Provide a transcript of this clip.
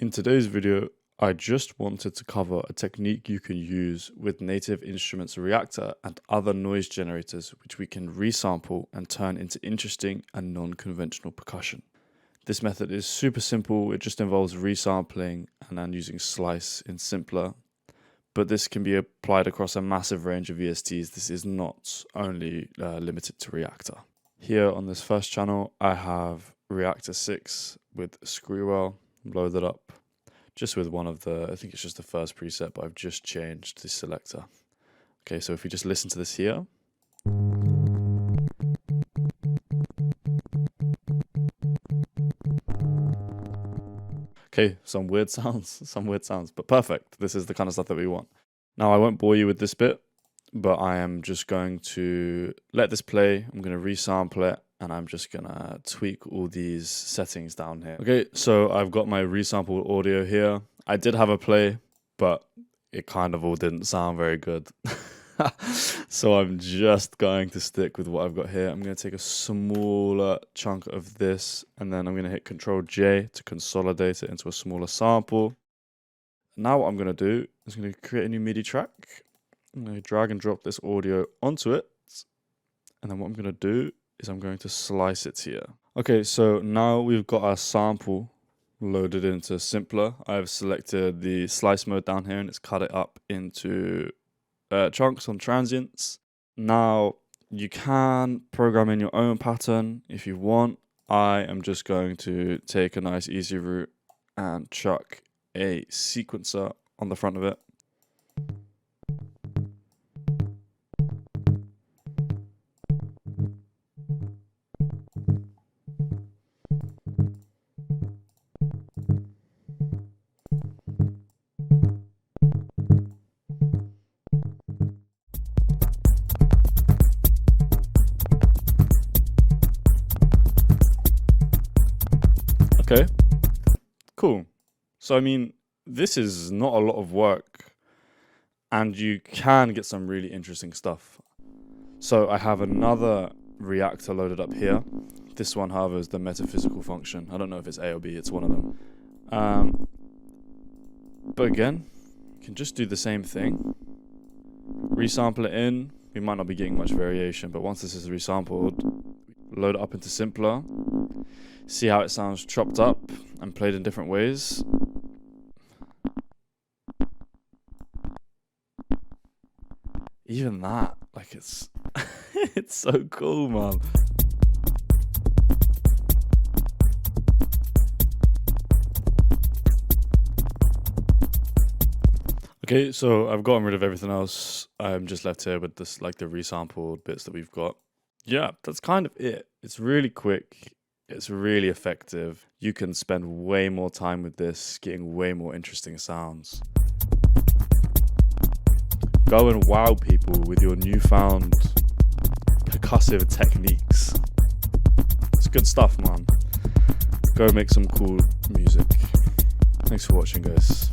In today's video, I just wanted to cover a technique you can use with Native Instruments Reaktor and other noise generators, which we can resample and turn into interesting and non-conventional percussion. This method is super simple. It just involves resampling and then using Slice in Simpler. But this can be applied across a massive range of VSTs. This is not only limited to Reaktor. Here on this first channel, I have Reaktor 6 with Screwwell loaded up. Just with one of the, I think it's just the first preset, but I've just changed the selector. Okay, so if we just listen to this here. Okay, some weird sounds, but perfect. This is the kind of stuff that we want. Now, I won't bore you with this bit, but I am just going to let this play. I'm going to resample it, and I'm just going to tweak all these settings down here. Okay, so I've got my resampled audio here. I did have a play, but it kind of all didn't sound very good. So I'm just going to stick with what I've got here. I'm going to take a smaller chunk of this, and then I'm going to hit Ctrl-J to consolidate it into a smaller sample. Now what I'm going to do is I'm going to create a new MIDI track. I'm going to drag and drop this audio onto it. And then what I'm going to do is I'm going to slice it here. Okay, so now we've got our sample loaded into Simpler. I've selected the slice mode down here and it's cut it up into chunks on transients. Now you can program in your own pattern if you want. I am just going to take a nice easy route and chuck a sequencer on the front of it. Okay, cool. So, I mean, this is not a lot of work and you can get some really interesting stuff. So I have another Reaktor loaded up here. This one, however, is the metaphysical function. I don't know if it's A or B, it's one of them. But again, you can just do the same thing. Resample it in. We might not be getting much variation, but once this is resampled, load it up into Simpler. See how it sounds chopped up and played in different ways. Even that, like it's it's so cool, man. Okay, so I've gotten rid of everything else. I'm just left here with this, like the resampled bits that we've got. Yeah, that's kind of it. It's really quick. It's really effective. You can spend way more time with this, getting way more interesting sounds. Go and wow people with your newfound percussive techniques. It's good stuff, man. Go make some cool music. Thanks for watching, guys.